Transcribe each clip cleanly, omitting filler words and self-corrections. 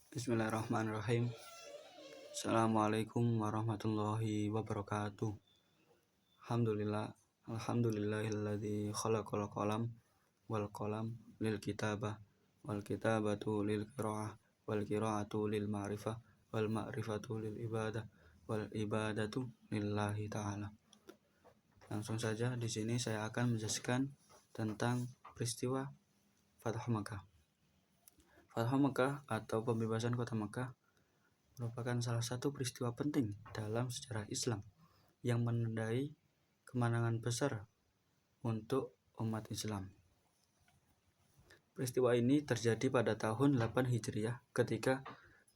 Bismillahirrahmanirrahim. Assalamualaikum warahmatullahi wabarakatuh. Alhamdulillahilladzi khalaqal qalam wal qalam lil kitabah wal kitabatu lil qiraah wal qiraatu lil ma'rifah wal ma'rifatu lil ibadah wal ibadatu lillahi ta'ala. Langsung saja di sini saya akan menjelaskan tentang peristiwa Fathu Makkah. Fathu Makkah atau pembebasan kota Makkah merupakan salah satu peristiwa penting dalam sejarah Islam yang menandai kemenangan besar untuk umat Islam. Peristiwa ini terjadi pada tahun 8 Hijriah ketika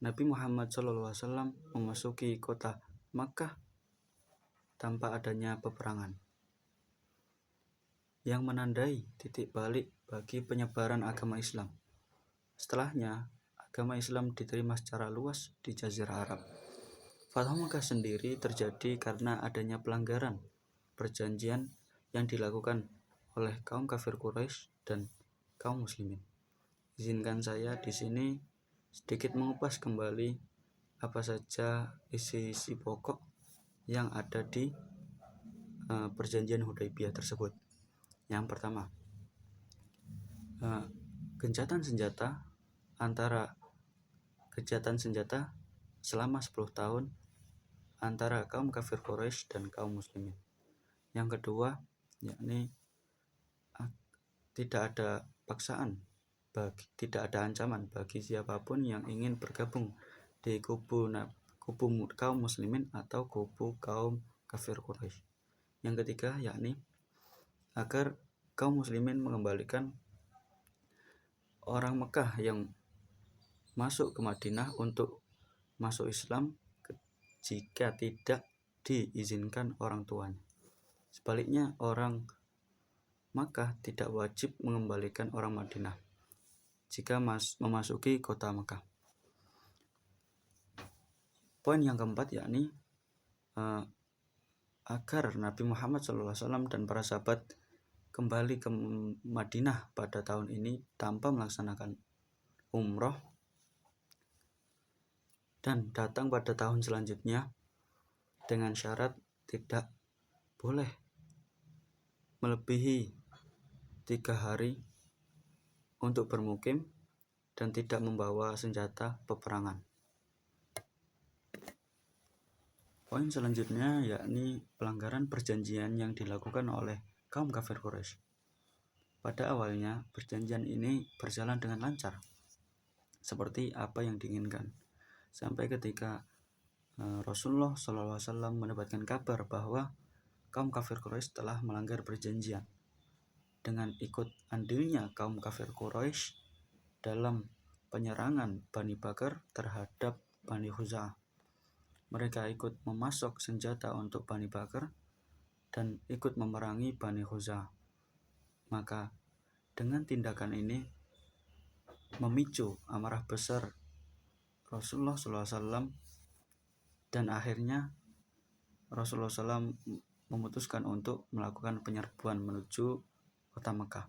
Nabi Muhammad SAW memasuki kota Makkah tanpa adanya peperangan, yang menandai titik balik bagi penyebaran agama Islam. Setelahnya, agama Islam diterima secara luas di Jazirah Arab. Fathu Makkah sendiri terjadi karena adanya pelanggaran perjanjian yang dilakukan oleh kaum kafir Quraisy dan kaum muslimin. Izinkan saya di sini sedikit mengupas kembali apa saja isi pokok yang ada di perjanjian Hudaybiyah tersebut. Yang pertama, gencatan senjata selama 10 tahun antara kaum kafir Quraisy dan kaum muslimin. Yang kedua, yakni tidak ada paksaan, tidak ada ancaman bagi siapapun yang ingin bergabung di kubu kaum muslimin atau kubu kaum kafir Quraisy. Yang ketiga, yakni agar kaum muslimin mengembalikan orang Mekah yang masuk ke Madinah untuk masuk Islam jika tidak diizinkan orang tuanya. Sebaliknya, orang Makkah tidak wajib mengembalikan orang Madinah jika memasuki kota Makkah. Poin yang keempat, yakni agar Nabi Muhammad SAW dan para sahabat kembali ke Madinah pada tahun ini tanpa melaksanakan umroh dan datang pada tahun selanjutnya dengan syarat tidak boleh melebihi 3 hari untuk bermukim dan tidak membawa senjata peperangan. Poin selanjutnya yakni pelanggaran perjanjian yang dilakukan oleh kaum kafir Quraisy. Pada awalnya perjanjian ini berjalan dengan lancar seperti apa yang diinginkan, sampai ketika Rasulullah SAW mendapatkan kabar bahwa kaum kafir Quraisy telah melanggar perjanjian dengan ikut andilnya kaum kafir Quraisy dalam penyerangan Bani Bakar terhadap Bani Khuza'ah. Mereka ikut memasok senjata untuk Bani Bakar dan ikut memerangi Bani Khuza'ah. Maka dengan tindakan ini memicu amarah besar Rasulullah SAW dan akhirnya Rasulullah SAW memutuskan untuk melakukan penyerbuan menuju kota Mekah.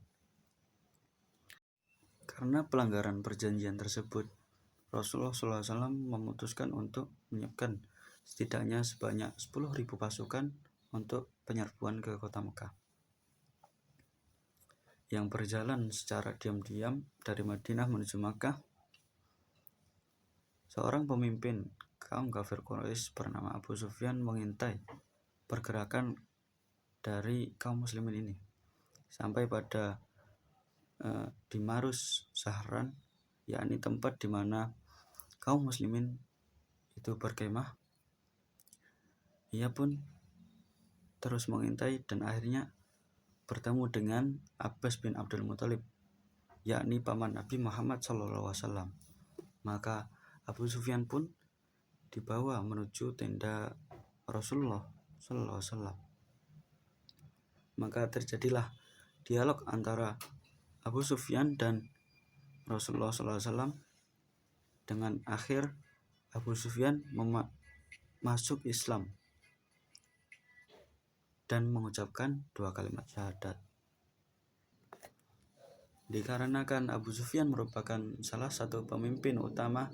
Karena pelanggaran perjanjian tersebut, Rasulullah SAW memutuskan untuk menyiapkan setidaknya sebanyak 10.000 pasukan untuk penyerbuan ke kota Mekah, yang berjalan secara diam-diam dari Madinah menuju Makkah. Seorang pemimpin kaum kafir Quraisy bernama Abu Sufyan mengintai pergerakan dari kaum muslimin ini sampai pada di Marus Zahran, yakni tempat di mana kaum muslimin itu berkemah. Ia pun terus mengintai dan akhirnya bertemu dengan Abbas bin Abdul Muthalib, yakni paman Nabi Muhammad SAW. Maka Abu Sufyan pun dibawa menuju tenda Rasulullah SAW. Maka terjadilah dialog antara Abu Sufyan dan Rasulullah SAW, dengan akhir Abu Sufyan masuk Islam dan mengucapkan 2 kalimat syahadat. Dikarenakan Abu Sufyan merupakan salah satu pemimpin utama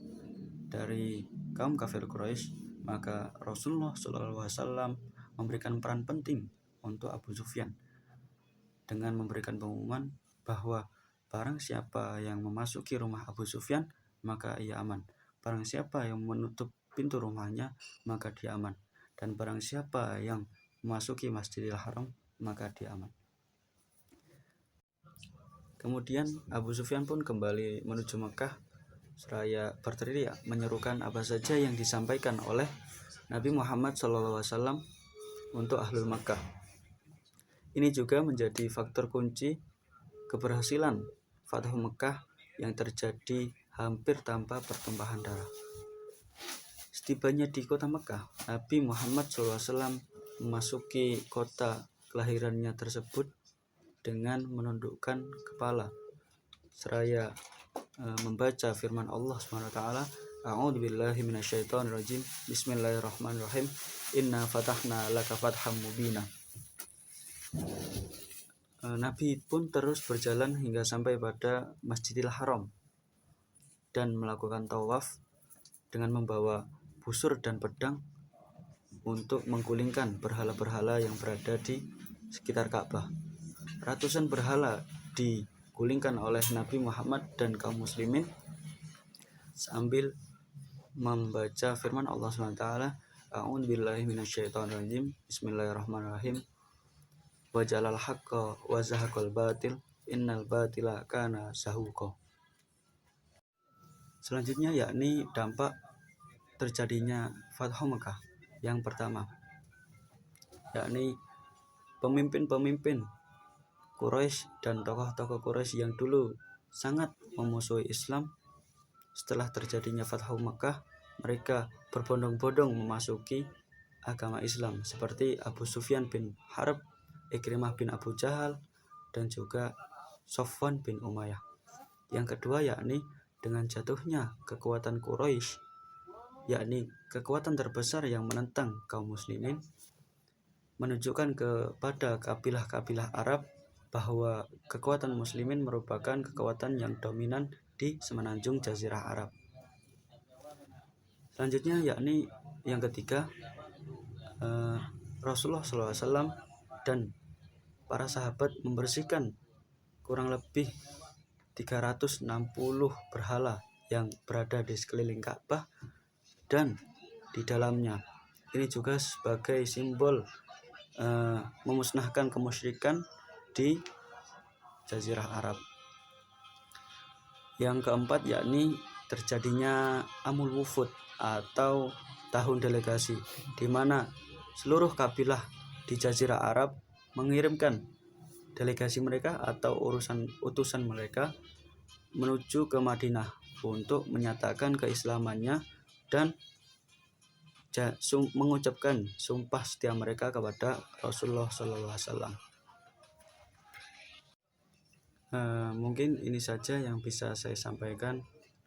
dari kaum kafir Quraisy, maka Rasulullah SAW memberikan peran penting untuk Abu Sufyan dengan memberikan pengumuman bahwa barang siapa yang memasuki rumah Abu Sufyan maka ia aman. Barang siapa yang menutup pintu rumahnya maka dia aman. Dan barang siapa yang memasuki Masjidil Haram maka dia aman. Kemudian Abu Sufyan pun kembali menuju Mekah seraya berteriak menyerukan apa saja yang disampaikan oleh Nabi Muhammad SAW untuk Ahlul Makkah. Ini juga menjadi faktor kunci keberhasilan Fathu Mekah yang terjadi hampir tanpa pertumpahan darah. Setibanya di kota Mekah, Nabi Muhammad SAW memasuki kota kelahirannya tersebut dengan menundukkan kepala seraya membaca firman Allah SWT, A'udzubillahi minasyaitonirrajim, Bismillahirrahmanirrahim, Inna fatahna laka fatham mubina. Nabi pun terus berjalan hingga sampai pada Masjidil Haram dan melakukan tawaf dengan membawa busur dan pedang untuk menggulingkan berhala-berhala yang berada di sekitar Ka'bah. Ratusan berhala digulingkan oleh Nabi Muhammad dan kaum muslimin sambil membaca firman Allah SWT, A'udzubillahi minasyaitonirrajim, Bismillahirrahmanirrahim, wa jalal haqqa wa zahaqal batil innal batila kana zahuqa. Selanjutnya yakni dampak terjadinya Fathu Mekah. Yang pertama yakni pemimpin-pemimpin Quraisy dan tokoh-tokoh Quraisy yang dulu sangat memusuhi Islam, setelah terjadinya Fathu Mekah mereka berbondong-bondong memasuki agama Islam seperti Abu Sufyan bin Harb, Ikrimah bin Abu Jahal, dan juga Safwan bin Umayyah. Yang kedua yakni dengan jatuhnya kekuatan Quraisy, yakni kekuatan terbesar yang menentang kaum muslimin, menunjukkan kepada kabilah-kabilah Arab bahwa kekuatan muslimin merupakan kekuatan yang dominan di semenanjung Jazirah Arab. Selanjutnya yakni yang ketiga, Rasulullah SAW dan para sahabat membersihkan kurang lebih 360 berhala yang berada di sekeliling Ka'bah dan di dalamnya. Ini juga sebagai simbol memusnahkan kemusyrikan di Jazirah Arab. Yang keempat yakni terjadinya Amul Wufud atau tahun delegasi, di mana seluruh kabilah di Jazirah Arab mengirimkan delegasi mereka atau utusan mereka menuju ke Madinah untuk menyatakan keislamannya dan mengucapkan sumpah setia mereka kepada Rasulullah SAW. Mungkin ini saja yang bisa saya sampaikan.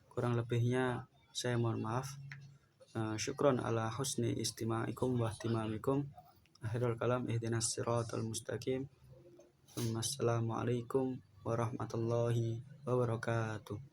Kurang lebihnya saya mohon maaf. Syukron ala husni istima'ikum wa ihtimamikum. Akhirul kalam, ihdinas siratal mustaqim. Assalamualaikum warahmatullahi wabarakatuh.